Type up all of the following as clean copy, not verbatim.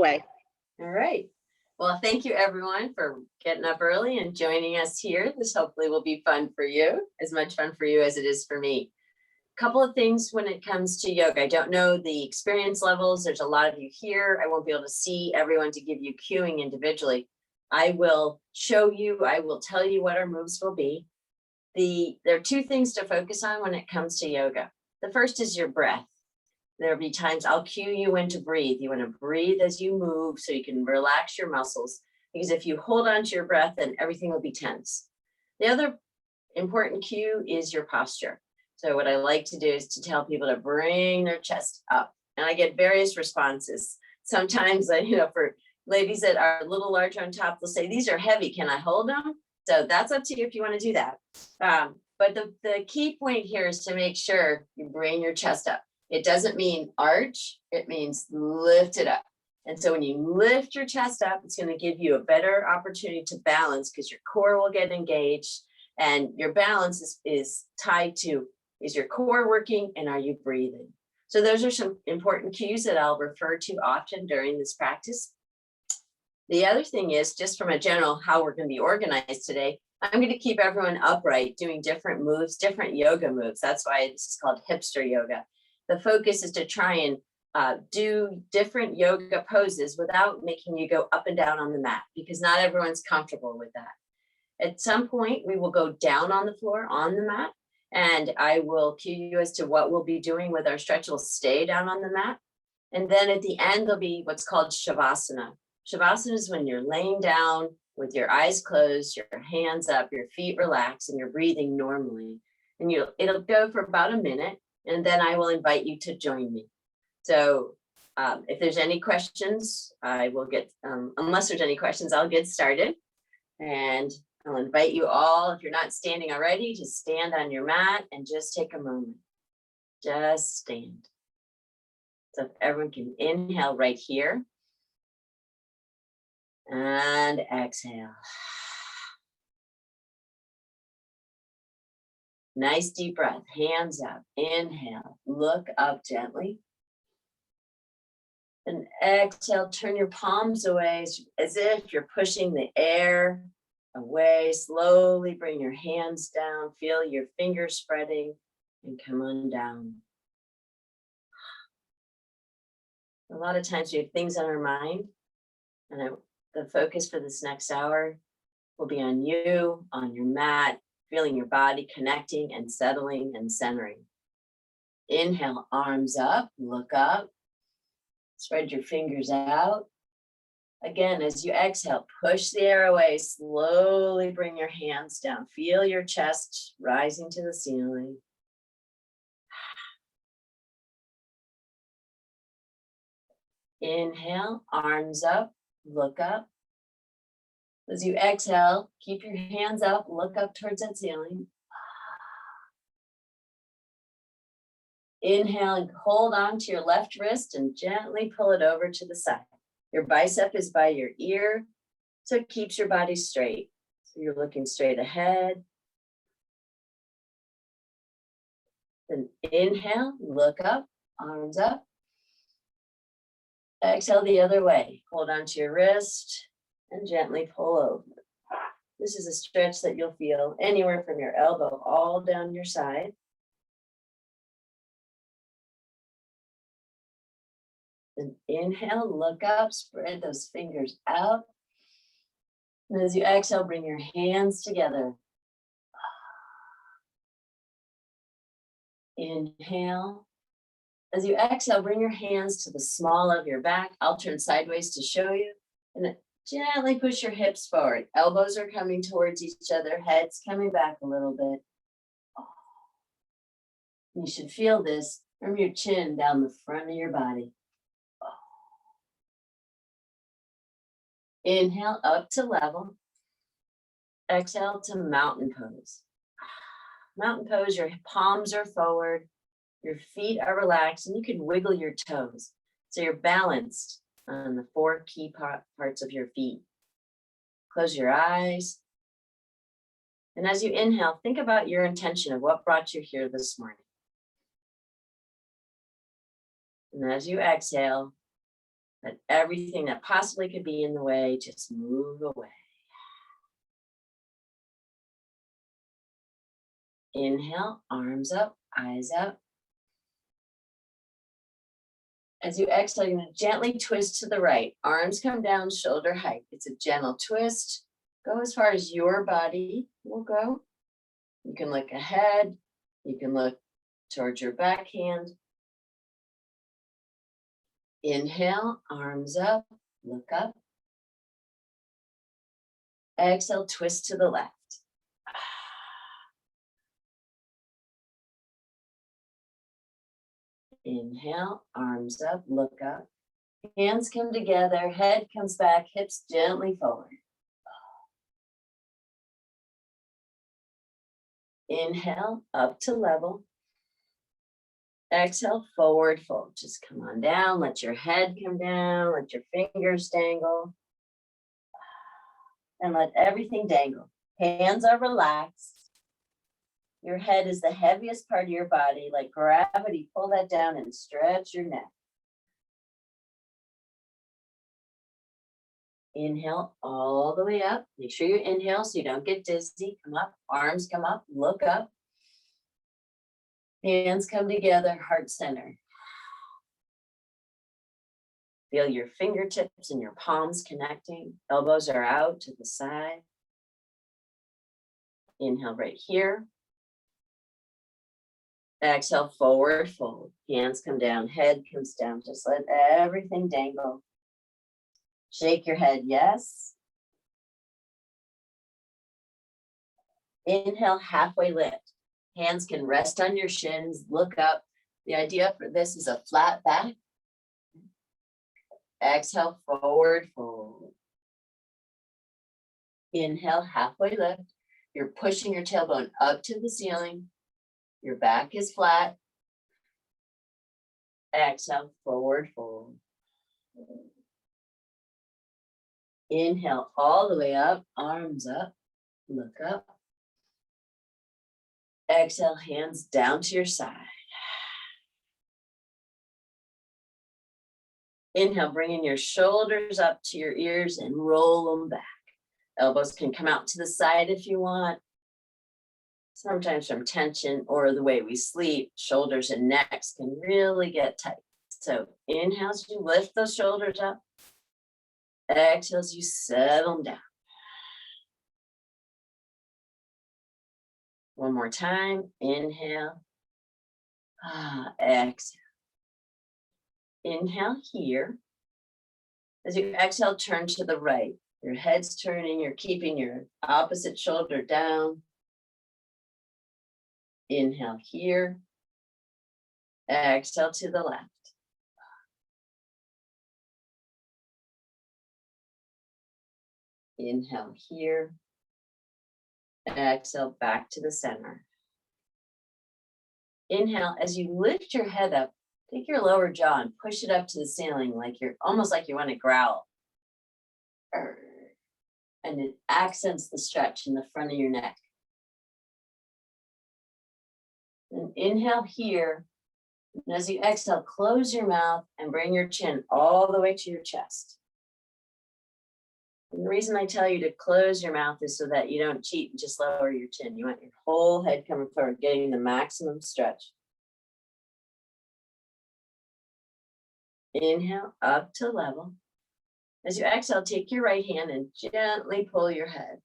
way. All right. Well, thank you everyone for getting up early and joining us here. This hopefully will be fun for you, as much fun for you as it is for me. Couple of things when it comes to yoga. I don't know the experience levels. There's a lot of you here. I won't be able to see everyone to give you cueing individually. I will show you, I will tell you what our moves will be. There are two things to focus on when it comes to yoga. The first is your breath. There'll be times I'll cue you when to breathe. You want to breathe as you move so you can relax your muscles, because if you hold on to your breath, then everything will be tense. The other important cue is your posture. So what I like to do is to tell people to bring their chest up, and I get various responses. Sometimes, for ladies that are a little larger on top, they'll say, these are heavy, can I hold them? So that's up to you if you want to do that. But the key point here is to make sure you bring your chest up. It doesn't mean arch, it means lift it up. And so when you lift your chest up, it's going to give you a better opportunity to balance, because your core will get engaged, and your balance is tied to, is your core working and are you breathing? So those are some important cues that I'll refer to often during this practice. The other thing is, just from a general how we're going to be organized today, I'm going to keep everyone upright doing different moves, different yoga moves. That's why this is called Hipster Yoga. The focus is to try and do different yoga poses without making you go up and down on the mat, because not everyone's comfortable with that. At some point, we will go down on the floor on the mat, and I will cue you as to what we'll be doing with our stretch. We'll stay down on the mat. And then at the end, there'll be what's called Shavasana. Shavasana is when you're laying down with your eyes closed, your hands up, your feet relaxed, and you're breathing normally. And it'll go for about a minute, and then I will invite you to join me. So if there's any questions, I will unless there's any questions, I'll get started. And I'll invite you all, if you're not standing already, to stand on your mat and just take a moment. Just stand. So if everyone can inhale right here. And exhale. Nice deep breath, hands up, inhale, look up gently. And exhale, turn your palms away as if you're pushing the air away. Slowly bring your hands down, feel your fingers spreading, and come on down. A lot of times we have things on our mind, and the focus for this next hour will be on you, on your mat, feeling your body connecting and settling and centering. Inhale, arms up, look up. Spread your fingers out. Again, as you exhale, push the air away. Slowly bring your hands down. Feel your chest rising to the ceiling. Inhale, arms up, look up. As you exhale, keep your hands up, look up towards that ceiling. Inhale and hold on to your left wrist and gently pull it over to the side. Your bicep is by your ear, so it keeps your body straight. So you're looking straight ahead. Then inhale, look up, arms up. Exhale the other way. Hold on to your wrist and gently pull over. This is a stretch that you'll feel anywhere from your elbow all down your side. Then inhale, look up, spread those fingers out. And as you exhale, bring your hands together. Inhale. As you exhale, bring your hands to the small of your back. I'll turn sideways to show you. And gently push your hips forward. Elbows are coming towards each other, heads coming back a little bit. You should feel this from your chin down the front of your body. Inhale up to level. Exhale to mountain pose. Mountain pose, your palms are forward, your feet are relaxed, and you can wiggle your toes. So you're balanced on the four key parts of your feet. Close your eyes. And as you inhale, think about your intention of what brought you here this morning. And as you exhale, Let everything that possibly could be in the way just move away. Inhale, arms up, eyes up. As you exhale, you're going to gently twist to the right. Arms come down, shoulder height. It's a gentle twist. Go as far as your body will go. You can look ahead. You can look towards your backhand. Inhale, arms up, look up. Exhale, twist to the left. Inhale, arms up, look up. Hands come together, head comes back, hips gently forward. Inhale, up to level. Exhale, forward fold. Just come on down, let your head come down, let your fingers dangle. And let everything dangle. Hands are relaxed. Your head is the heaviest part of your body, like gravity. Pull that down and stretch your neck. Inhale all the way up. Make sure you inhale so you don't get dizzy. Come up, arms come up, look up. Hands come together, heart center. Feel your fingertips and your palms connecting. Elbows are out to the side. Inhale right here. Exhale, forward fold. Hands come down, head comes down. Just let everything dangle. Shake your head, yes. Inhale, halfway lift. Hands can rest on your shins, look up. The idea for this is a flat back. Exhale, forward fold. Inhale, halfway lift. You're pushing your tailbone up to the ceiling. Your back is flat. Exhale, forward fold. Inhale all the way up, arms up, look up. Exhale, hands down to your side. Inhale, bringing your shoulders up to your ears and roll them back. Elbows can come out to the side if you want. Sometimes from tension or the way we sleep, shoulders and necks can really get tight. So inhale as you lift those shoulders up. Exhale as you settle them down. One more time. Inhale. Exhale. Inhale here. As you exhale, turn to the right. Your head's turning. You're keeping your opposite shoulder down. Inhale here. Exhale to the left. Inhale here. Exhale back to the center. Inhale, as you lift your head up, take your lower jaw and push it up to the ceiling like you're almost like you want to growl. And it accents the stretch in the front of your neck. And inhale here. And as you exhale, close your mouth and bring your chin all the way to your chest. And the reason I tell you to close your mouth is so that you don't cheat and just lower your chin. You want your whole head coming forward, getting the maximum stretch. Inhale up to level. As you exhale, take your right hand and gently pull your head.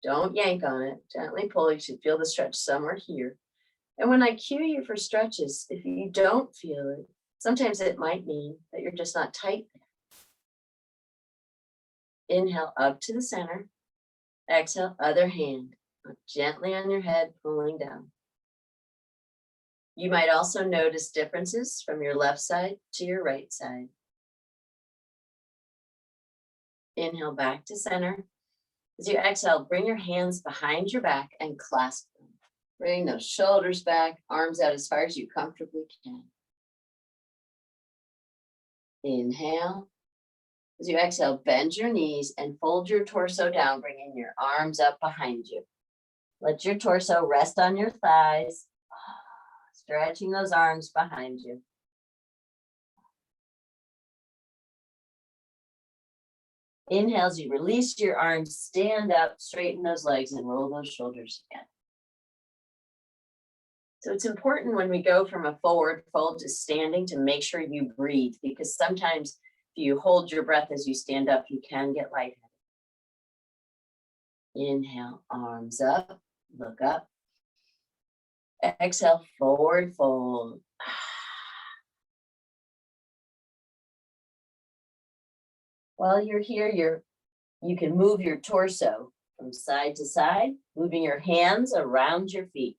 Don't yank on it. Gently pull. You should feel the stretch somewhere here. And when I cue you for stretches, if you don't feel it, sometimes it might mean that you're just not tight there. Inhale up to the center. Exhale, other hand. Gently on your head, pulling down. You might also notice differences from your left side to your right side. Inhale back to center. As you exhale, bring your hands behind your back and clasp them. Bring those shoulders back, arms out as far as you comfortably can. Inhale. As you exhale, bend your knees and fold your torso down, bringing your arms up behind you. Let your torso rest on your thighs, stretching those arms behind you. Inhale as you release your arms, stand up, straighten those legs, and roll those shoulders again. So it's important when we go from a forward fold to standing to make sure you breathe, because sometimes if you hold your breath as you stand up, you can get lightheaded. Inhale, arms up, look up. Exhale, forward fold. While you're here, you can move your torso from side to side, moving your hands around your feet.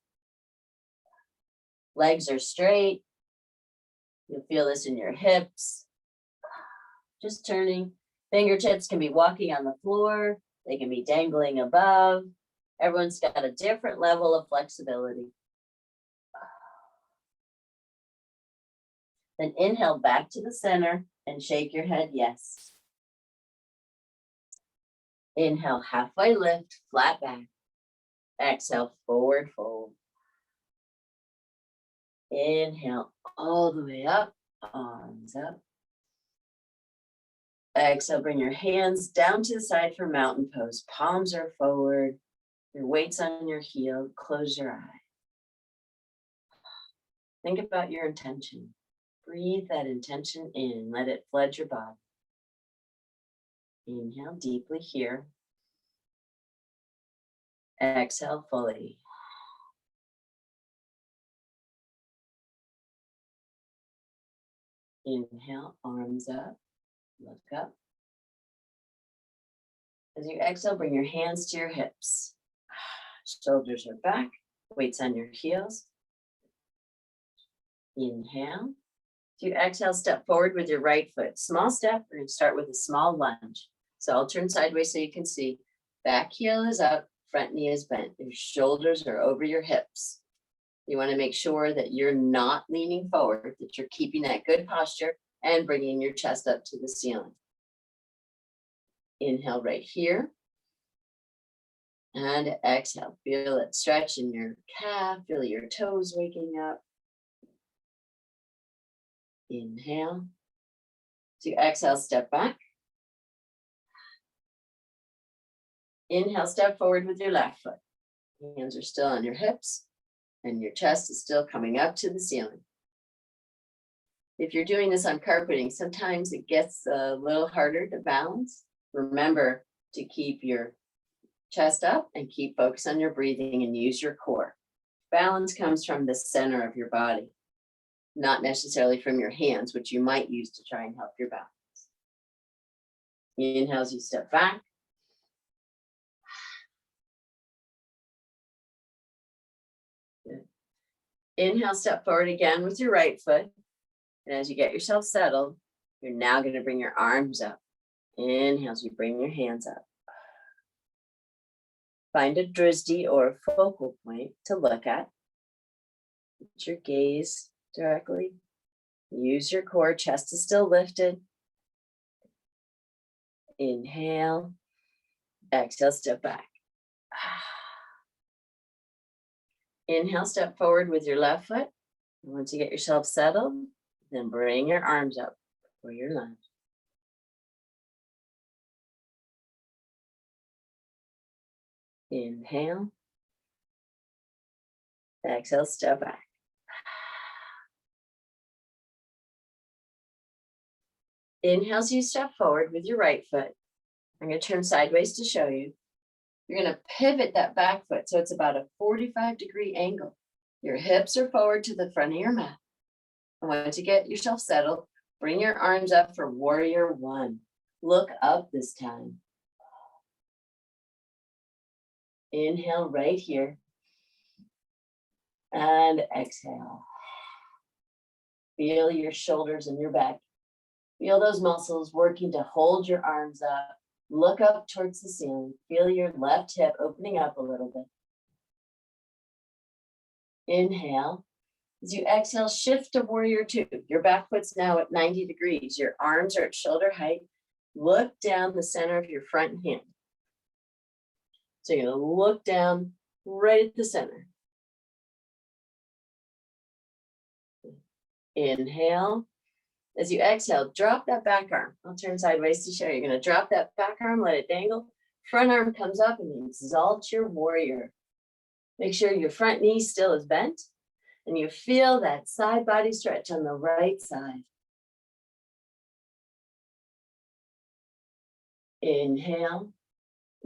Legs are straight. You'll feel this in your hips. Just turning. Fingertips can be walking on the floor. They can be dangling above. Everyone's got a different level of flexibility. Then inhale back to the center and shake your head yes. Inhale, halfway lift, flat back. Exhale, forward fold. Inhale, all the way up, arms up. Exhale, bring your hands down to the side for mountain pose. Palms are forward, your weight's on your heel, close your eye. Think about your intention. Breathe that intention in, let it flood your body. Inhale deeply here. Exhale fully. Inhale, arms up, look up. As you exhale, bring your hands to your hips. Shoulders are back, weights on your heels. Inhale. As you exhale, step forward with your right foot. Small step, we're going to start with a small lunge. So I'll turn sideways so you can see. Back heel is up, front knee is bent. Your shoulders are over your hips. You want to make sure that you're not leaning forward, that you're keeping that good posture and bringing your chest up to the ceiling. Inhale right here. And exhale. Feel it stretch in your calf. Feel your toes waking up. Inhale. So you exhale, step back. Inhale, step forward with your left foot. Hands are still on your hips and your chest is still coming up to the ceiling. If you're doing this on carpeting, sometimes it gets a little harder to balance. Remember to keep your chest up and keep focus on your breathing and use your core. Balance comes from the center of your body, not necessarily from your hands, which you might use to try and help your balance. Inhale as you step back. Good. Inhale, step forward again with your right foot. And as you get yourself settled, you're now going to bring your arms up. Inhale as you bring your hands up. Find a dristy or a focal point to look at. Put your gaze directly. Use your core, chest is still lifted. Inhale. Exhale, step back. Inhale, step forward with your left foot. Once you get yourself settled, then bring your arms up for your lunge. Inhale. Exhale, step back. Inhale as you step forward with your right foot. I'm going to turn sideways to show you. You're going to pivot that back foot so it's about a 45-degree angle. Your hips are forward to the front of your mat. And once you get yourself settled, bring your arms up for warrior one. Look up this time. Inhale right here. And exhale. Feel your shoulders and your back. Feel those muscles working to hold your arms up. Look up towards the ceiling. Feel your left hip opening up a little bit. Inhale. As you exhale, shift to warrior two. Your back foot's now at 90 degrees. Your arms are at shoulder height. Look down the center of your front hand. So you're going to look down right at the center. Inhale. As you exhale, drop that back arm. I'll turn sideways to show you. You're going to drop that back arm, let it dangle. Front arm comes up and exalt your warrior. Make sure your front knee still is bent and you feel that side body stretch on the right side. Inhale.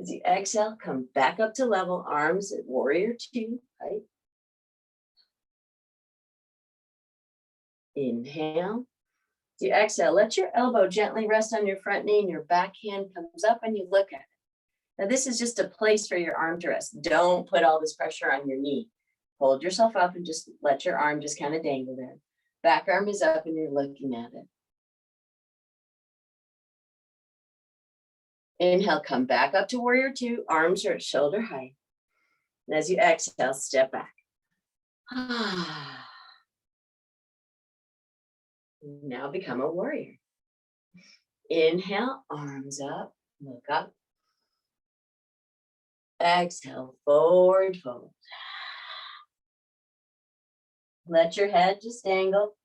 As you exhale, come back up to level, arms at warrior two, right? Inhale. As you exhale, let your elbow gently rest on your front knee and your back hand comes up and you look at it. Now this is just a place for your arm to rest. Don't put all this pressure on your knee. Hold yourself up and just let your arm just kind of dangle there. Back arm is up and you're looking at it. Inhale, come back up to warrior two, arms are at shoulder height. And as you exhale, step back. Now become a warrior. Inhale, arms up, look up. Exhale, forward fold. Let your head just dangle.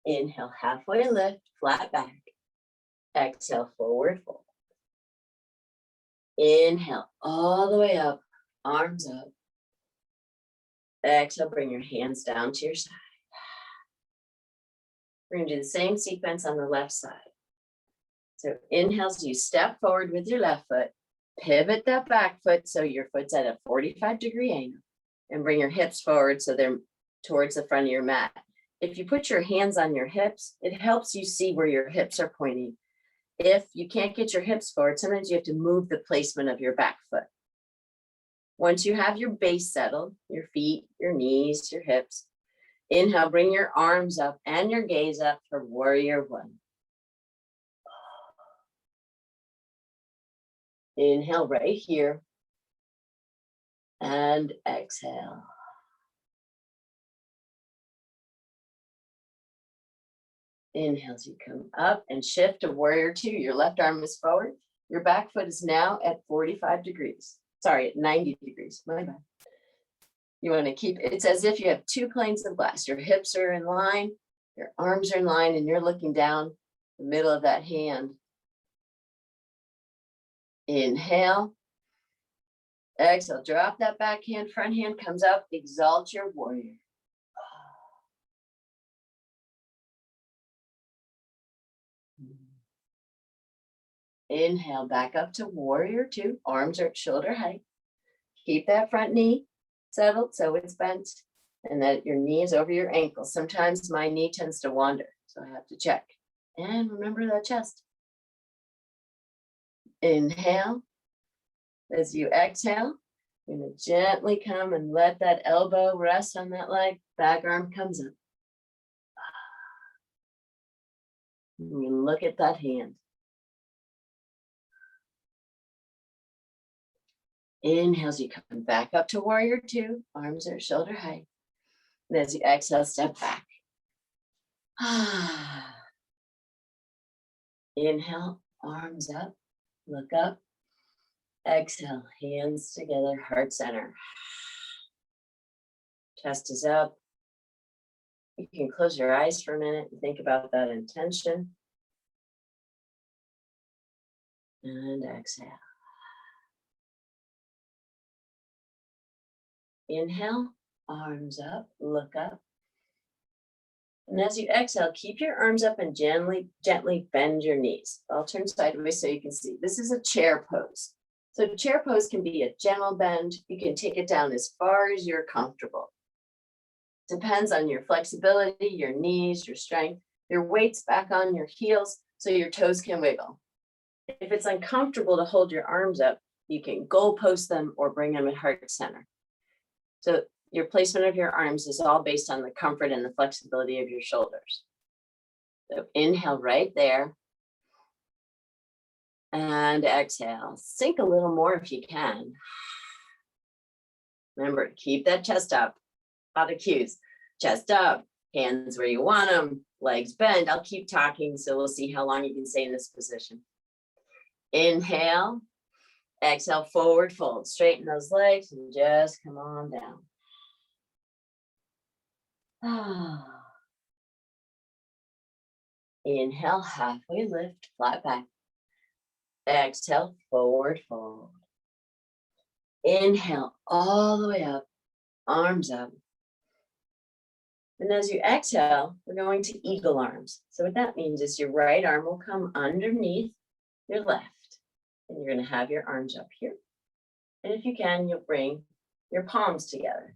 Inhale, halfway lift, flat back. Exhale, forward fold. Inhale, all the way up, arms up. Exhale, bring your hands down to your side. We're going to do the same sequence on the left side. So inhale, so you step forward with your left foot, pivot that back foot so your foot's at a 45-degree angle, and bring your hips forward so they're towards the front of your mat. If you put your hands on your hips, it helps you see where your hips are pointing. If you can't get your hips forward, sometimes you have to move the placement of your back foot. Once you have your base settled, your feet, your knees, your hips, inhale, bring your arms up and your gaze up for warrior one. Inhale right here and exhale. Inhale as you come up and shift to warrior two. Your left arm is forward. Your back foot is now at 45 degrees. Sorry, at 90 degrees. My bad. You want to keep, it's as if you have two planes of glass. Your hips are in line, your arms are in line, and you're looking down the middle of that hand. Inhale. Exhale, drop that back hand, front hand comes up, exalt your warrior. Inhale, back up to warrior two, arms are at shoulder height. Keep that front knee settled so it's bent and that your knee is over your ankle. Sometimes my knee tends to wander, so I have to check. And remember that chest. Inhale. As you exhale, you're going to gently come and let that elbow rest on that leg. Back arm comes up. And you look at that hand. Inhale as you come back up to warrior two, arms are shoulder height. And as you exhale, step back. Inhale, arms up, look up. Exhale, hands together, heart center. Chest is up. You can close your eyes for a minute and think about that intention. And exhale. Inhale, arms up, look up. And as you exhale, keep your arms up and gently bend your knees. I'll turn sideways so you can see. This is a chair pose. So chair pose can be a gentle bend. You can take it down as far as you're comfortable. Depends on your flexibility, your knees, your strength, your weight's back on your heels so your toes can wiggle. If it's uncomfortable to hold your arms up, you can goalpost them or bring them at heart center. So your placement of your arms is all based on the comfort and the flexibility of your shoulders. So inhale right there. And exhale. Sink a little more if you can. Remember, keep that chest up. Other cues. Chest up, hands where you want them, legs bent. I'll keep talking, so we'll see how long you can stay in this position. Inhale. Exhale, forward fold. Straighten those legs and just come on down. Inhale, halfway lift, flat back. Exhale, forward fold. Inhale, all the way up, arms up. And as you exhale, we're going to eagle arms. So what that means is your right arm will come underneath your left. And you're going to have your arms up here. And if you can, you'll bring your palms together.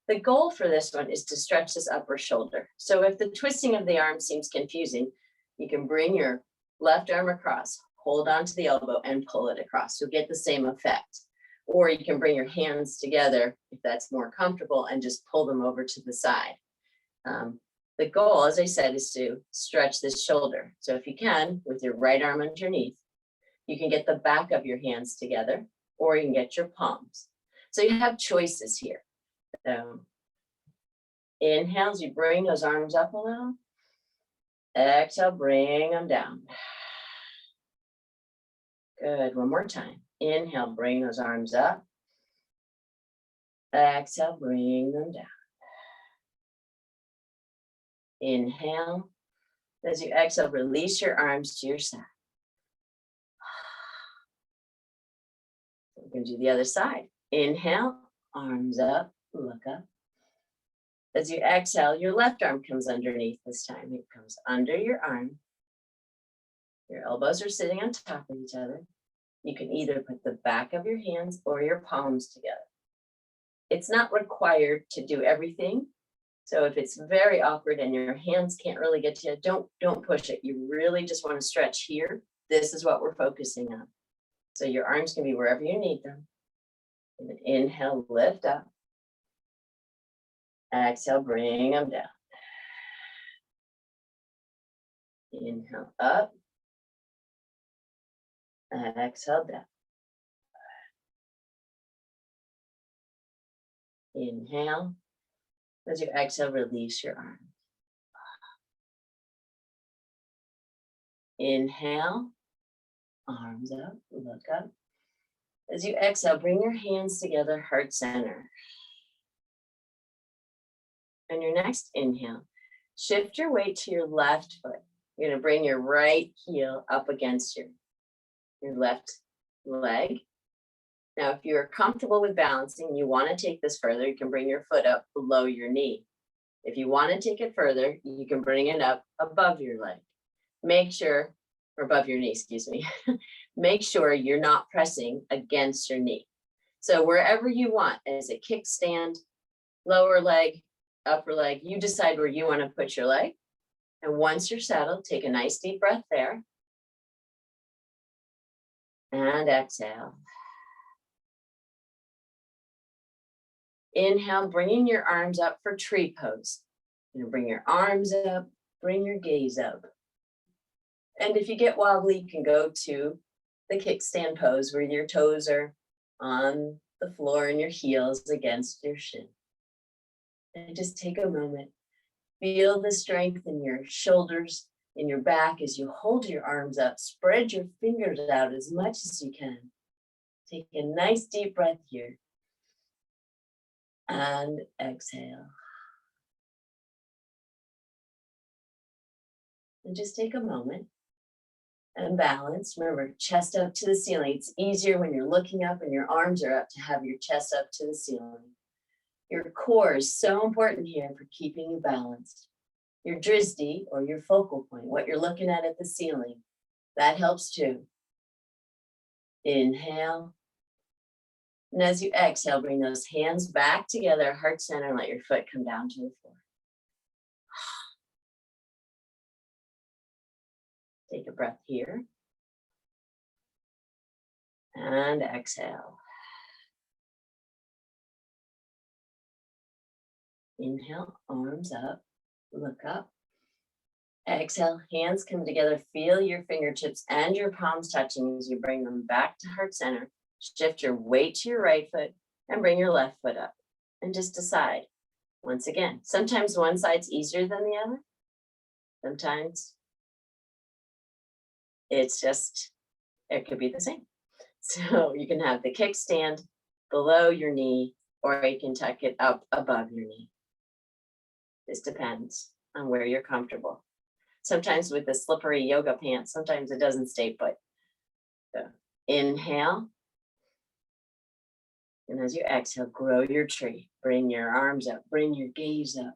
The goal for this one is to stretch this upper shoulder. So if the twisting of the arm seems confusing, you can bring your left arm across, hold onto the elbow and pull it across. You'll get the same effect. Or you can bring your hands together if that's more comfortable and just pull them over to the side. The goal, as I said, is to stretch this shoulder. So if you can, with your right arm underneath, you can get the back of your hands together, or you can get your palms. So you have choices here. So inhale, as you bring those arms up a little. Exhale, bring them down. Good, one more time. Inhale, bring those arms up. Exhale, bring them down. Inhale. As you exhale, release your arms to your side. We're going to do the other side. Inhale, arms up, look up. As you exhale, your left arm comes underneath this time. It comes under your arm. Your elbows are sitting on top of each other. You can either put the back of your hands or your palms together. It's not required to do everything. So if it's very awkward and your hands can't really get to you, don't push it. You really just want to stretch here. This is what we're focusing on. So your arms can be wherever you need them. And then inhale, lift up. Exhale, bring them down. Inhale, up. Exhale, down. Inhale. As you exhale, release your arms. Inhale, arms up, look up. As you exhale, bring your hands together, heart center. And your next inhale, shift your weight to your left foot. You're going to bring your right heel up against your left leg. Now, if you're comfortable with balancing, you want to take this further, you can bring your foot up below your knee. If you want to take it further, you can bring it up above your leg. Make sure, or above your knee, excuse me. Make sure you're not pressing against your knee. So wherever you want, as a kickstand, lower leg, upper leg, you decide where you want to put your leg. And once you're settled, take a nice deep breath there. And exhale. Inhale, bringing your arms up for tree pose. You know, bring your arms up, bring your gaze up. And if you get wobbly, you can go to the kickstand pose where your toes are on the floor and your heels against your shin. And just take a moment. Feel the strength in your shoulders, in your back as you hold your arms up. Spread your fingers out as much as you can. Take a nice deep breath here. And exhale. And just take a moment and balance. Remember, chest up to the ceiling. It's easier when you're looking up and your arms are up to have your chest up to the ceiling. Your core is so important here for keeping you balanced. Your dristy, or your focal point, what you're looking at the ceiling, that helps too. Inhale. And as you exhale, bring those hands back together, heart center, and let your foot come down to the floor. Take a breath here. And exhale. Inhale, arms up, look up. Exhale, hands come together. Feel your fingertips and your palms touching as you bring them back to heart center. Shift your weight to your right foot and bring your left foot up. And just decide, once again, sometimes one side's easier than the other. Sometimes it's just, it could be the same. So you can have the kickstand below your knee, or you can tuck it up above your knee. This depends on where you're comfortable. Sometimes with the slippery yoga pants, sometimes it doesn't stay put. So inhale. And as you exhale, grow your tree. Bring your arms up, bring your gaze up.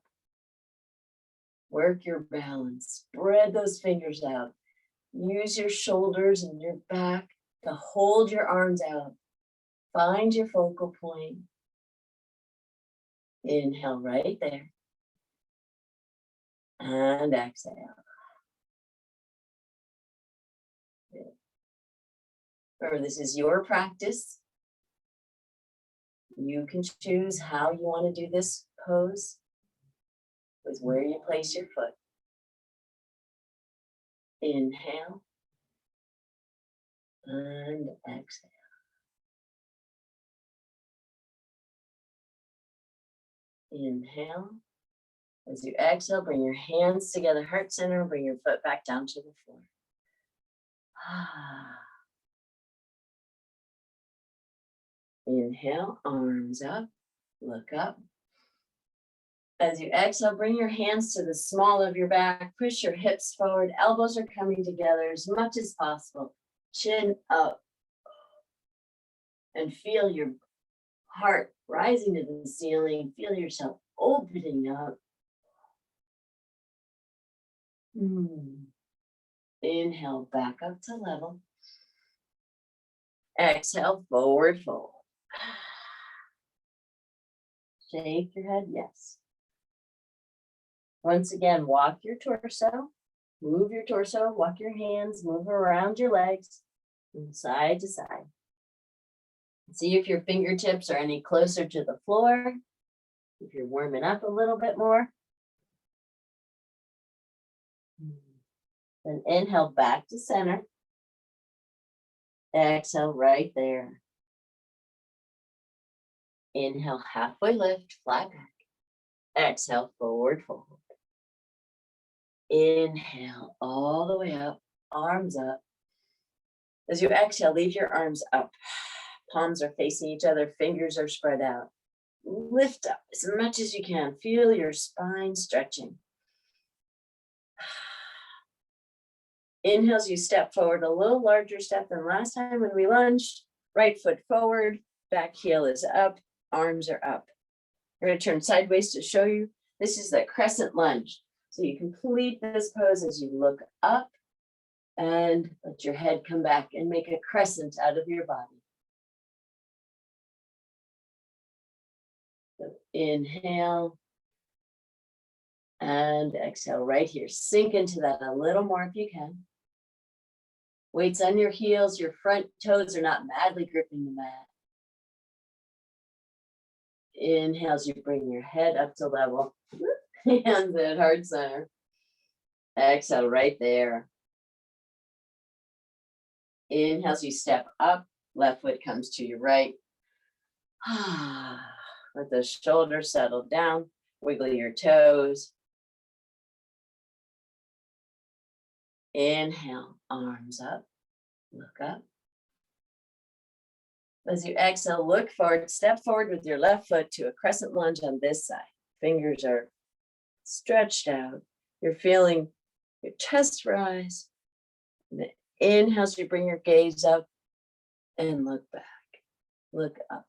Work your balance, spread those fingers out. Use your shoulders and your back to hold your arms out. Find your focal point. Inhale right there. And exhale. Remember, this is your practice. You can choose how you want to do this pose with where you place your foot. Inhale and exhale. Inhale. As you exhale, bring your hands together, heart center, bring your foot back down to the floor. Inhale, arms up, look up. As you exhale, bring your hands to the small of your back, push your hips forward, elbows are coming together as much as possible. Chin up. And feel your heart rising to the ceiling. Feel yourself opening up. Inhale, back up to level. Exhale, forward fold. Shake your head, yes. Once again, walk your torso. Move your torso, walk your hands, move around your legs from side to side. See if your fingertips are any closer to the floor. If you're warming up a little bit more. Then inhale back to center. Exhale right there. Inhale, halfway lift, flat back. Exhale, forward fold. Inhale all the way up, arms up. As you exhale, leave your arms up. Palms are facing each other, fingers are spread out. Lift up as much as you can. Feel your spine stretching. Inhales, you step forward, a little larger step than last time when we lunged. Right foot forward, back heel is up, arms are up. We're going to turn sideways to show you. This is the crescent lunge. So you complete this pose as you look up and let your head come back and make a crescent out of your body. So inhale and exhale right here. Sink into that a little more if you can. Weights on your heels, your front toes are not madly gripping the mat. Inhale as you bring your head up to level. Hands at heart center. Exhale right there. Inhale as you step up, left foot comes to your right. Let the shoulders settle down. Wiggle your toes. Inhale, arms up, look up. As you exhale, look forward, step forward with your left foot to a crescent lunge on this side. Fingers are stretched out. You're feeling your chest rise. Inhale as you bring your gaze up and look back, look up.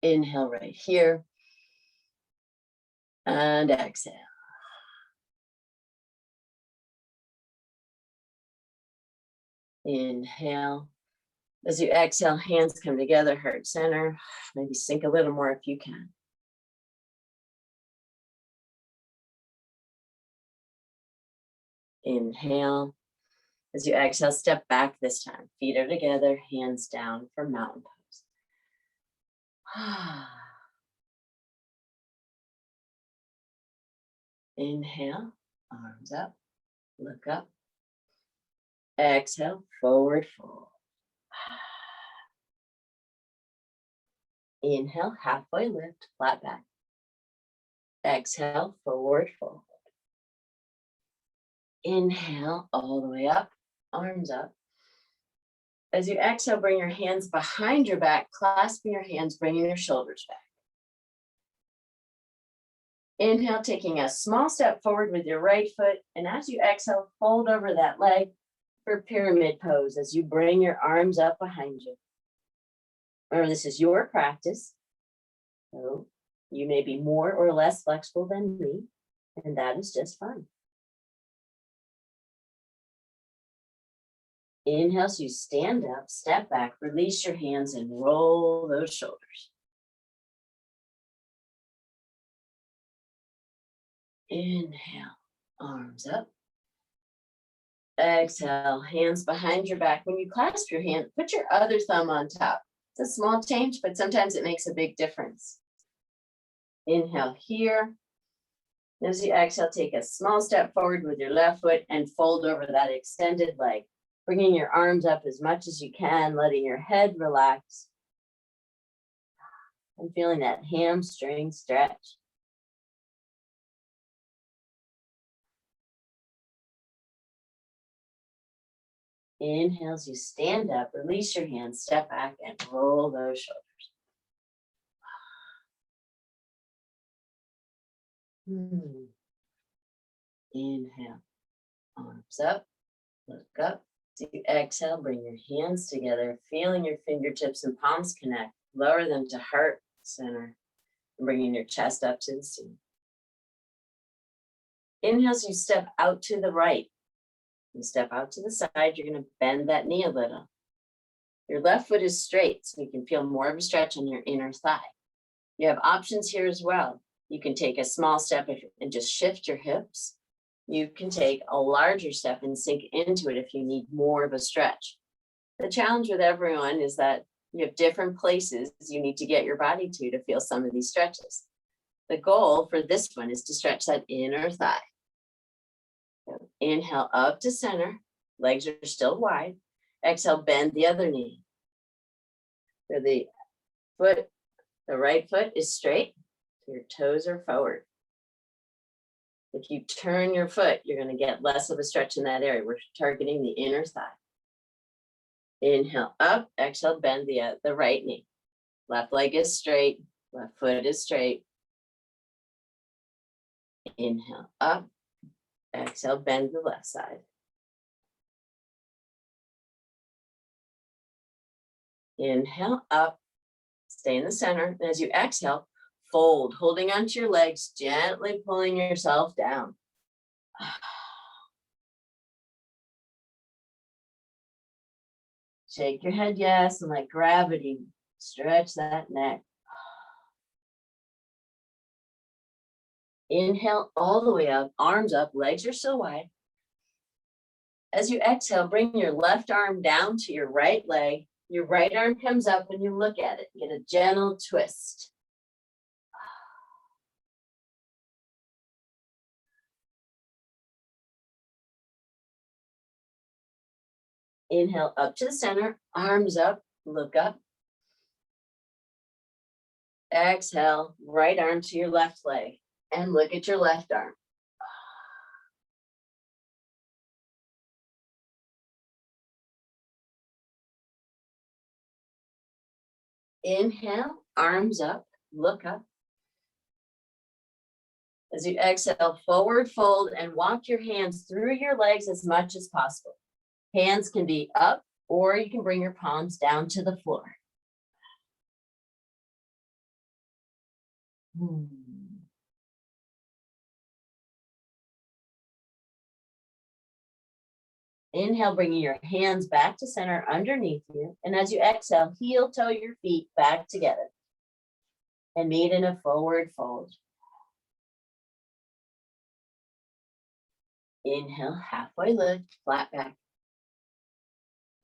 Inhale right here and exhale. Inhale. As you exhale, hands come together, heart center. Maybe sink a little more if you can. Inhale. As you exhale, step back this time. Feet are together, hands down for mountain pose. Inhale, arms up, look up. Exhale, forward fold. Inhale, halfway lift, flat back. Exhale, forward fold. Inhale, all the way up, arms up. As you exhale, bring your hands behind your back, clasping your hands, bringing your shoulders back. Inhale, taking a small step forward with your right foot. And as you exhale, fold over that leg for pyramid pose as you bring your arms up behind you. Remember, this is your practice. So you may be more or less flexible than me, and that is just fine. Inhale, so you stand up, step back, release your hands and roll those shoulders. Inhale, arms up. Exhale, hands behind your back. When you clasp your hand, put your other thumb on top. It's a small change, but sometimes it makes a big difference. Inhale here. As you exhale, take a small step forward with your left foot and fold over that extended leg, bringing your arms up as much as you can, letting your head relax. And feeling that hamstring stretch. Inhale as you stand up, release your hands, step back and roll those shoulders. Inhale, arms up, look up. As you exhale, bring your hands together, feeling your fingertips and palms connect. Lower them to heart center, and bringing your chest up to the ceiling. Inhale as you step out to the right. And step out to the side, you're going to bend that knee a little. Your left foot is straight, so you can feel more of a stretch on your inner thigh. You have options here as well. You can take a small step and just shift your hips. You can take a larger step and sink into it if you need more of a stretch. The challenge with everyone is that you have different places you need to get your body to feel some of these stretches. The goal for this one is to stretch that inner thigh. So inhale up to center, legs are still wide. Exhale, bend the other knee. So the right foot is straight, so your toes are forward. If you turn your foot, you're going to get less of a stretch in that area. We're targeting the inner thigh. Inhale up, exhale, bend the right knee. Left leg is straight, left foot is straight. Inhale up, exhale, bend the left side. Inhale up, stay in the center. And as you exhale, fold, holding onto your legs, gently pulling yourself down. Shake your head yes, and like gravity, stretch that neck. Inhale all the way up, arms up, legs are still wide. As you exhale, bring your left arm down to your right leg. Your right arm comes up when you look at it. Get a gentle twist. Inhale up to the center, arms up, look up. Exhale, right arm to your left leg and look at your left arm. Inhale, arms up, look up. As you exhale, forward fold and walk your hands through your legs as much as possible. Hands can be up, or you can bring your palms down to the floor. Inhale, bringing your hands back to center underneath you. And as you exhale, heel toe your feet back together and meet in a forward fold. Inhale, halfway lift, flat back.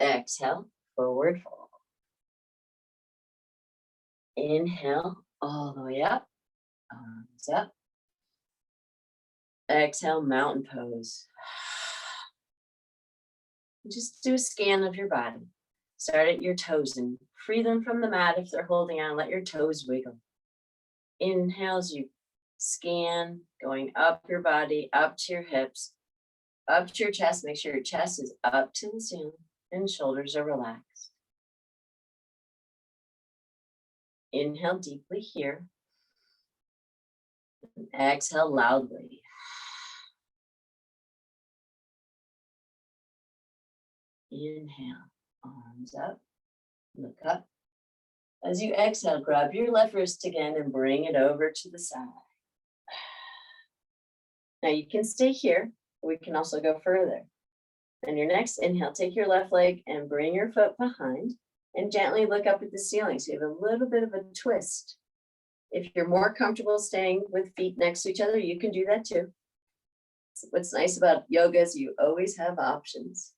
Exhale, forward fold. Inhale, all the way up, arms up. Exhale, mountain pose. Just do a scan of your body. Start at your toes and free them from the mat if they're holding on. Let your toes wiggle. Inhale as you scan, going up your body, up to your hips, up to your chest. Make sure your chest is up to the ceiling and shoulders are relaxed. Inhale deeply here. And exhale loudly. Inhale, arms up, look up. As you exhale, grab your left wrist again and bring it over to the side. Now you can stay here. We can also go further. On your next inhale, take your left leg and bring your foot behind and gently look up at the ceiling. So you have a little bit of a twist. If you're more comfortable staying with feet next to each other, you can do that too. What's nice about yoga is you always have options.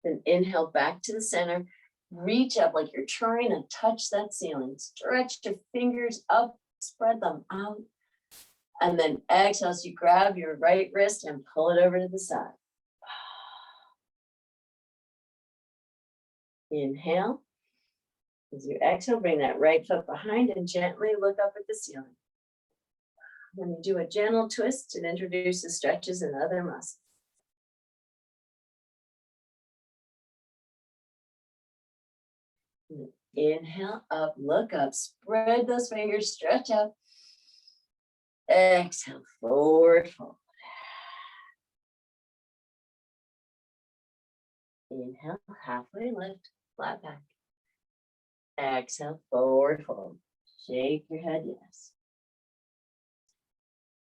Then inhale back to the center. Reach up like you're trying to touch that ceiling. Stretch your fingers up, spread them out. And then exhale as you grab your right wrist and pull it over to the side. Inhale. As you exhale, bring that right foot behind and gently look up at the ceiling. When you do a gentle twist, it introduces stretches in other muscles. Inhale, up, look up, spread those fingers, stretch out. Exhale, forward fold. Inhale, halfway lift, flat back. Exhale, forward fold. Shake your head, yes.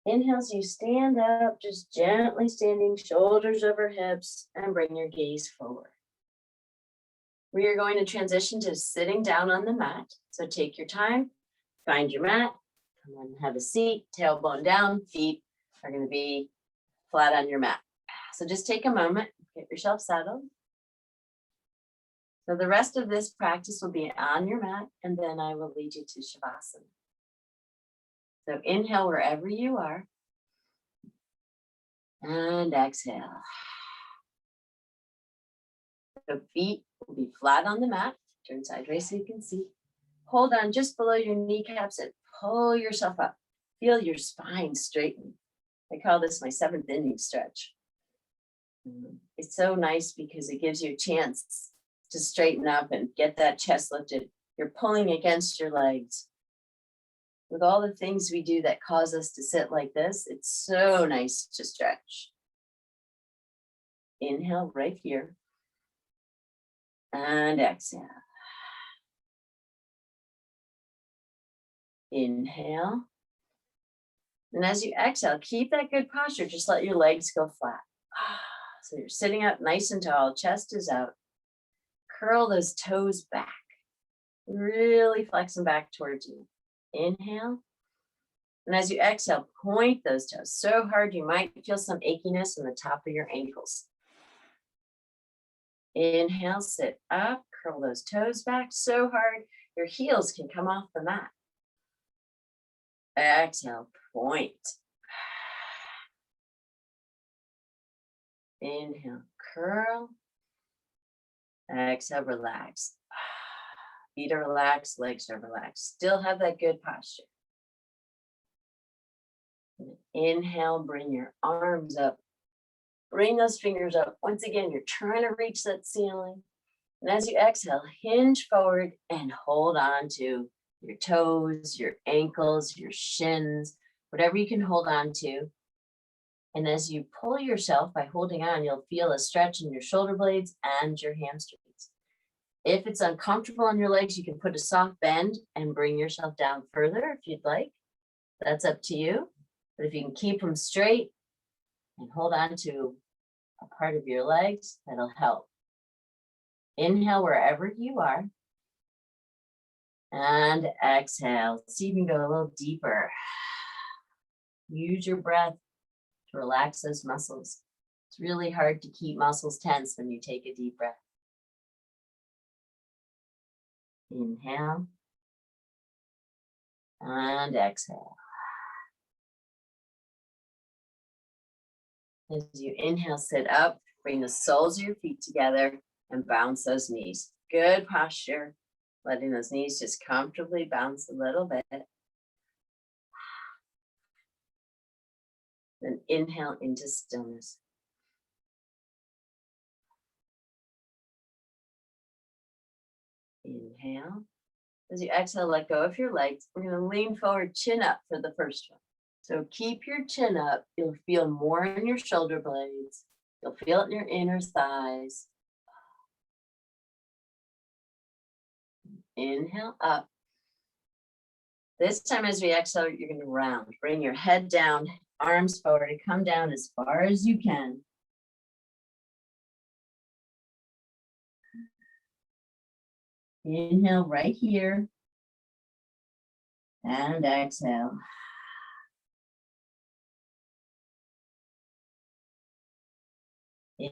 Inhale as you stand up, just gently standing, shoulders over hips, and bring your gaze forward. We are going to transition to sitting down on the mat. So take your time, find your mat, come on, have a seat, tailbone down, feet are going to be flat on your mat. So just take a moment, get yourself settled. So the rest of this practice will be on your mat, and then I will lead you to Shavasana. So inhale wherever you are, and exhale. So feet will be flat on the mat. Turn sideways so you can see. Hold on just below your kneecaps and pull yourself up. Feel your spine straighten. I call this my 7th inning stretch. It's so nice because it gives you a chance to straighten up and get that chest lifted. You're pulling against your legs. With all the things we do that cause us to sit like this, it's so nice to stretch. Inhale right here. And exhale. Inhale. And as you exhale, keep that good posture. Just let your legs go flat. So you're sitting up nice and tall, chest is out. Curl those toes back. Really flex them back towards you. Inhale. And as you exhale, point those toes so hard you might feel some achiness in the top of your ankles. Inhale, sit up, curl those toes back so hard your heels can come off the mat. Exhale, point. Inhale, curl. Exhale, relax. Feet are relaxed, legs are relaxed. Still have that good posture. Inhale, bring your arms up. Bring those fingers up. Once again, you're trying to reach that ceiling. And as you exhale, hinge forward and hold on to your toes, your ankles, your shins, whatever you can hold on to. And as you pull yourself by holding on, you'll feel a stretch in your shoulder blades and your hamstrings. If it's uncomfortable on your legs, you can put a soft bend and bring yourself down further if you'd like. That's up to you. But if you can keep them straight and hold on to a part of your legs, that'll help. Inhale wherever you are. And exhale. See if you can go a little deeper. Use your breath to relax those muscles. It's really hard to keep muscles tense when you take a deep breath. Inhale. And exhale. As you inhale, sit up, bring the soles of your feet together and bounce those knees. Good posture, letting those knees just comfortably bounce a little bit. Then inhale into stillness. Inhale As you exhale, let go of your legs. We're going to lean forward, chin up for the first one. So keep your chin up. You'll feel more in your shoulder blades. You'll feel it in your inner thighs. Inhale up. This time as we exhale, you're going to round. Bring your head down, arms forward, and come down as far as you can. Inhale right here. And exhale.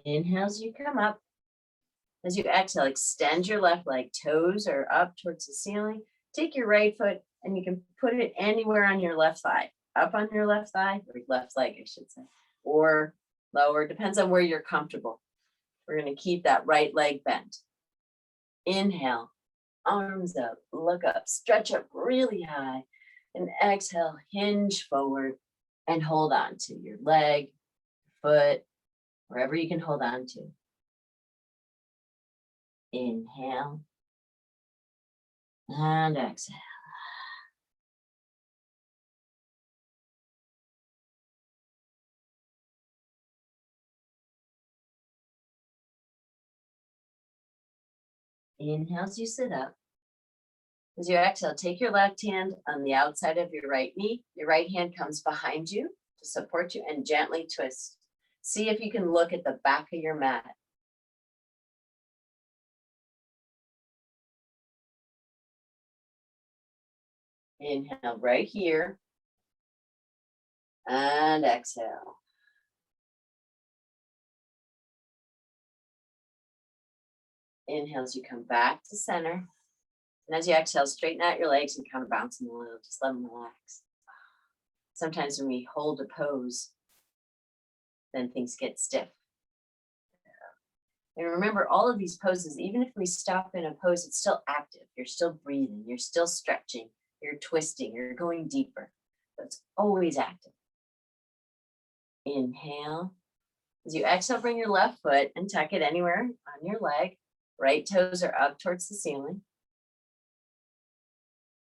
Inhale as you come up. As you exhale, extend your left leg. Toes are up towards the ceiling. Take your right foot and you can put it anywhere on your left thigh. Up on your left thigh, or left leg, I should say. Or lower, depends on where you're comfortable. We're going to keep that right leg bent. Inhale, arms up, look up, stretch up really high. And exhale, hinge forward and hold on to your leg, foot, wherever you can hold on to. Inhale and exhale. Inhale as you sit up. As you exhale, take your left hand on the outside of your right knee. Your right hand comes behind you to support you and gently twist. See if you can look at the back of your mat. Inhale right here. And exhale. Inhale as you come back to center. And as you exhale, straighten out your legs and kind of bounce them a little. Just let them relax. Sometimes when we hold a pose, then things get stiff. And remember, all of these poses, even if we stop in a pose, it's still active. You're still breathing. You're still stretching. You're twisting. You're going deeper. So it's always active. Inhale. As you exhale, bring your left foot and tuck it anywhere on your leg. Right toes are up towards the ceiling.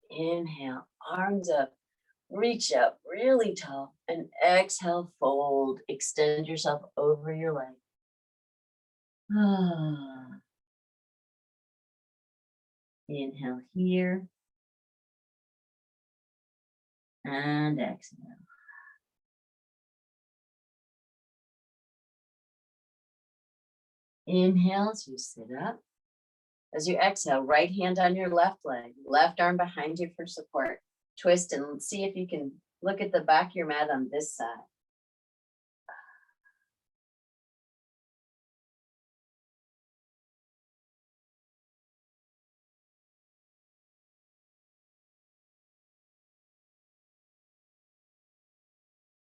Inhale, arms up, reach up really tall, and exhale, fold. Extend yourself over your leg. Inhale here. And exhale. Inhale as you sit up. As you exhale, right hand on your left leg, left arm behind you for support. Twist and see if you can look at the back of your mat on this side.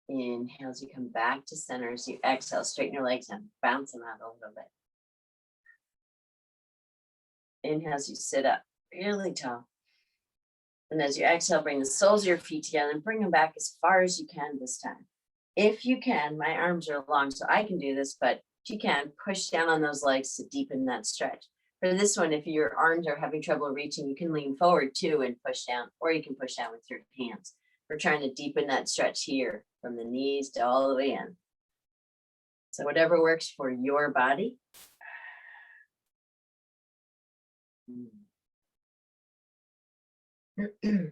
Inhale as you come back to center. As you exhale, straighten your legs and bounce them out a little bit. Inhale as you sit up really tall. And as you exhale, bring the soles of your feet together and bring them back as far as you can this time. If you can, my arms are long, so I can do this, but if you can, push down on those legs to deepen that stretch. For this one, if your arms are having trouble reaching, you can lean forward too and push down, or you can push down with your hands. We're trying to deepen that stretch here from the knees to all the way in. So whatever works for your body. And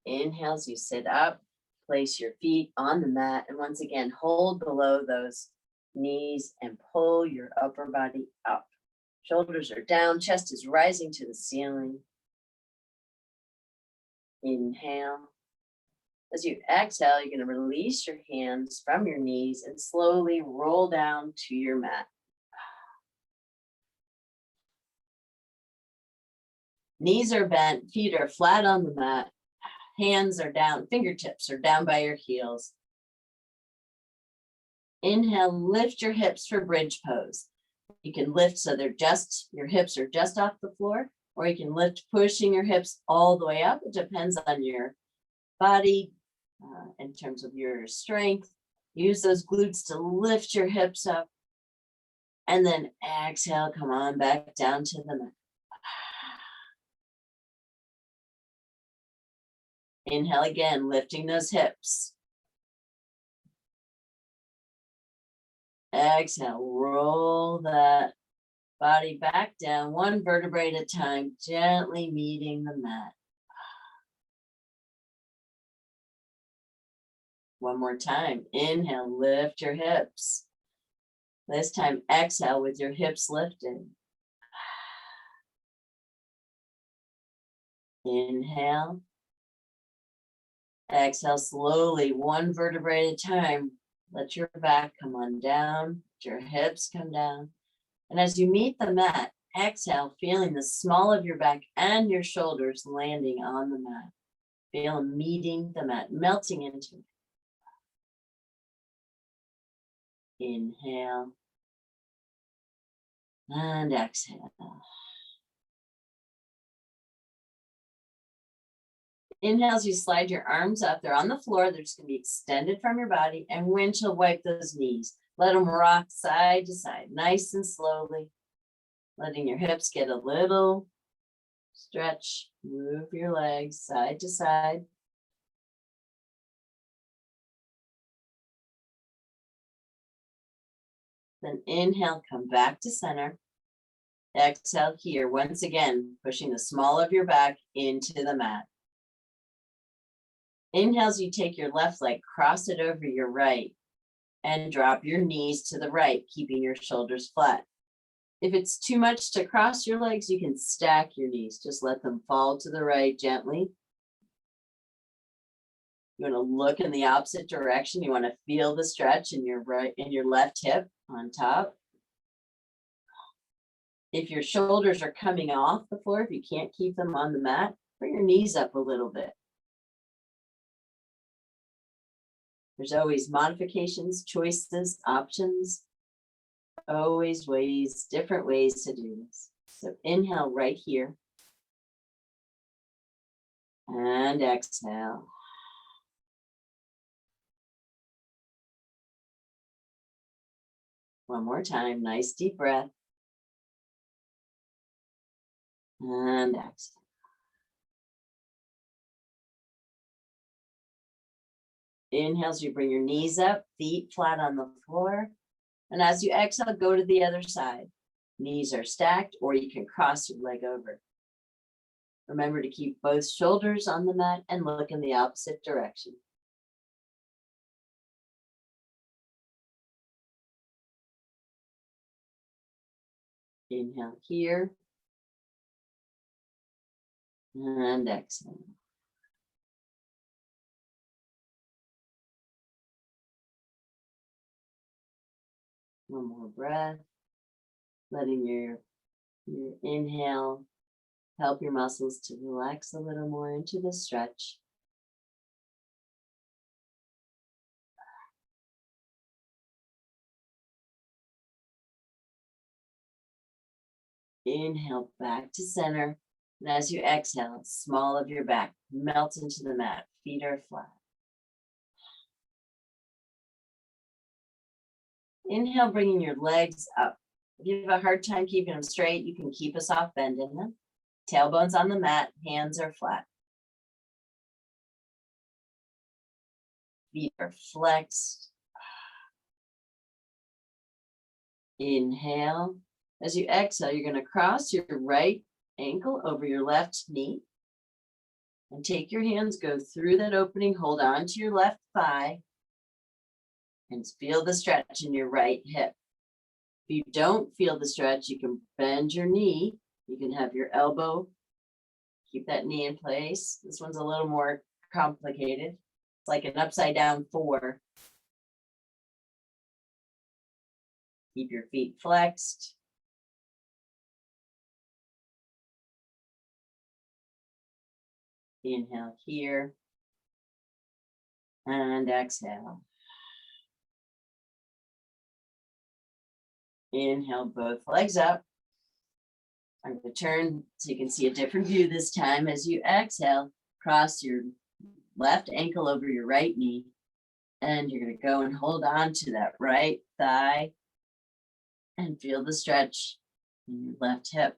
inhale as you sit up, place your feet on the mat, and once again, hold below those knees and pull your upper body up. Shoulders are down, chest is rising to the ceiling. Inhale. As you exhale, you're going to release your hands from your knees and slowly roll down to your mat. Knees are bent, feet are flat on the mat, hands are down, fingertips are down by your heels. Inhale, lift your hips for bridge pose. You can lift so your hips are just off the floor, or you can lift pushing your hips all the way up. It depends on your body in terms of your strength. Use those glutes to lift your hips up. And then exhale, come on back down to the mat. Inhale again, lifting those hips. Exhale, roll that body back down, one vertebrae at a time, gently meeting the mat. One more time. Inhale, lift your hips. This time, exhale with your hips lifted. Inhale. Exhale slowly, one vertebrae at a time. Let your back come on down, let your hips come down. And as you meet the mat, exhale, feeling the small of your back and your shoulders landing on the mat. Feel them meeting the mat, melting into it. Inhale. And exhale. Inhale as you slide your arms up. They're on the floor. They're just going to be extended from your body. And windshield wipe those knees. Let them rock side to side, nice and slowly. Letting your hips get a little stretch. Move your legs side to side. Then inhale, come back to center. Exhale here. Once again, pushing the small of your back into the mat. Inhales, you take your left leg, cross it over your right, and drop your knees to the right, keeping your shoulders flat. If it's too much to cross your legs, you can stack your knees. Just let them fall to the right gently. You want to look in the opposite direction. You want to feel the stretch in your right, in your left hip on top. If your shoulders are coming off the floor, if you can't keep them on the mat, bring your knees up a little bit. There's always modifications, choices, options, always ways, different ways to do this. So inhale right here. And exhale. One more time, nice deep breath. And exhale. Inhales, you bring your knees up, feet flat on the floor. And as you exhale, go to the other side. Knees are stacked, or you can cross your leg over. Remember to keep both shoulders on the mat and look in the opposite direction. Inhale here. And exhale. One more breath. Letting your inhale help your muscles to relax a little more into the stretch. Inhale back to center. And as you exhale, small of your back melt into the mat. Feet are flat. Inhale, bringing your legs up. If you have a hard time keeping them straight, you can keep a soft bend in them. Tailbones on the mat, hands are flat. Feet are flexed. Inhale. As you exhale, you're going to cross your right ankle over your left knee. And take your hands, go through that opening, hold on to your left thigh. And feel the stretch in your right hip. If you don't feel the stretch, you can bend your knee. You can have your elbow, keep that knee in place. This one's a little more complicated. It's like an upside down 4. Keep your feet flexed. Inhale here. And exhale. Inhale, both legs up. I'm going to turn so you can see a different view this time. As you exhale, cross your left ankle over your right knee. And you're going to go and hold on to that right thigh. And feel the stretch in your left hip.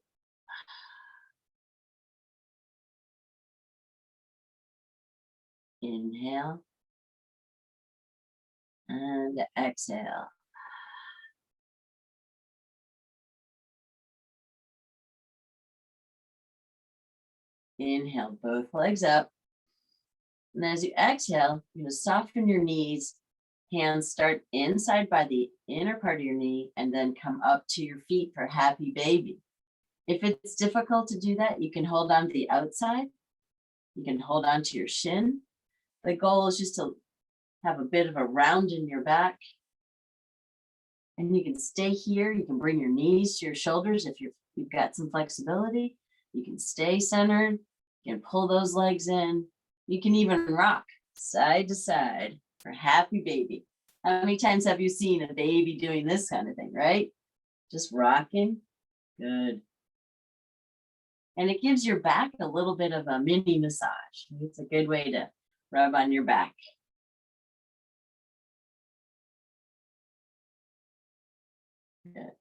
Inhale and exhale. Inhale, both legs up. And as you exhale, you're going to soften your knees. Hands start inside by the inner part of your knee and then come up to your feet for happy baby. If it's difficult to do that, you can hold on to the outside. You can hold on to your shin. The goal is just to have a bit of a round in your back. And you can stay here. You can bring your knees to your shoulders if you've got some flexibility. You can stay centered. You can pull those legs in. You can even rock side to side for happy baby. How many times have you seen a baby doing this kind of thing, right? Just rocking. Good. And it gives your back a little bit of a mini massage. It's a good way to rub on your back. Good.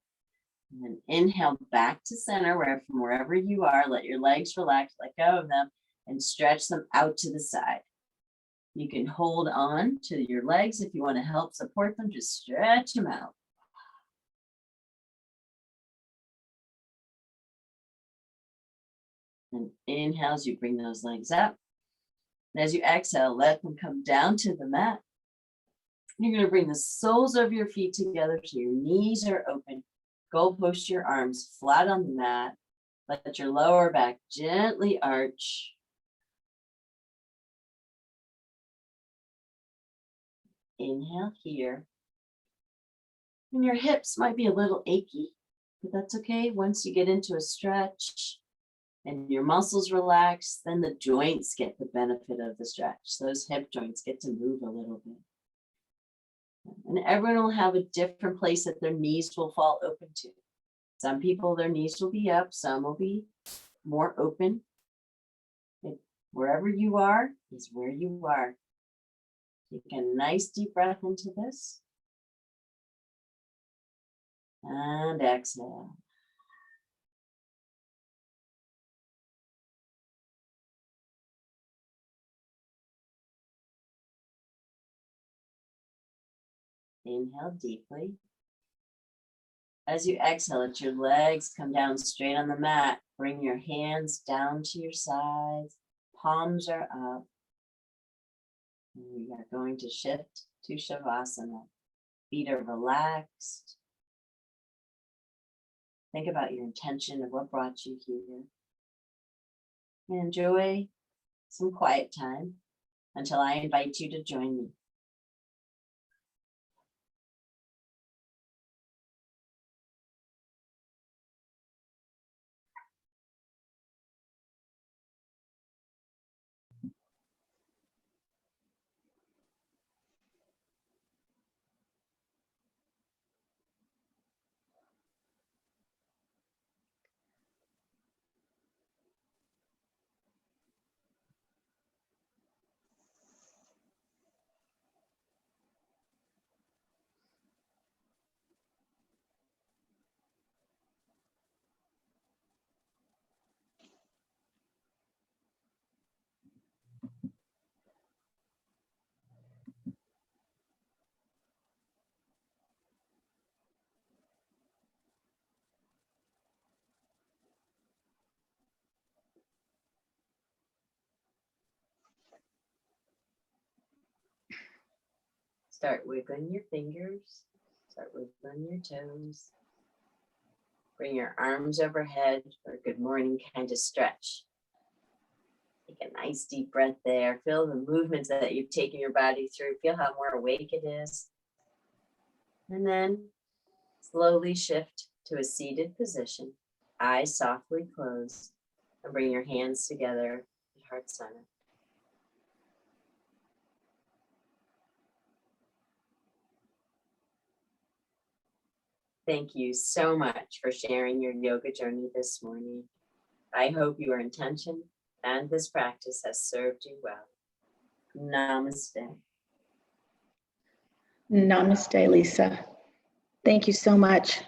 And then inhale back to center, from wherever you are. Let your legs relax, let go of them, and stretch them out to the side. You can hold on to your legs if you want to help support them. Just stretch them out. And inhale as you bring those legs up. And as you exhale, let them come down to the mat. You're going to bring the soles of your feet together so your knees are open. Go post your arms flat on the mat. Let your lower back gently arch. Inhale here. And your hips might be a little achy, but that's okay. Once you get into a stretch and your muscles relax, then the joints get the benefit of the stretch. Those hip joints get to move a little bit. And everyone will have a different place that their knees will fall open to. Some people, their knees will be up, some will be more open. Wherever you are is where you are. Take a nice deep breath into this. And exhale. Inhale deeply. As you exhale, let your legs come down straight on the mat. Bring your hands down to your sides. Palms are up. And we are going to shift to Shavasana. Feet are relaxed. Think about your intention of what brought you here. And enjoy some quiet time until I invite you to join me. Start wiggling your fingers. Start wiggling your toes. Bring your arms overhead for a good morning kind of stretch. Take a nice deep breath there. Feel the movements that you've taken your body through. Feel how more awake it is. And then slowly shift to a seated position. Eyes softly closed. And bring your hands together at heart center. Thank you so much for sharing your yoga journey this morning. I hope your intention and this practice has served you well. Namaste. Namaste, Lisa. Thank you so much.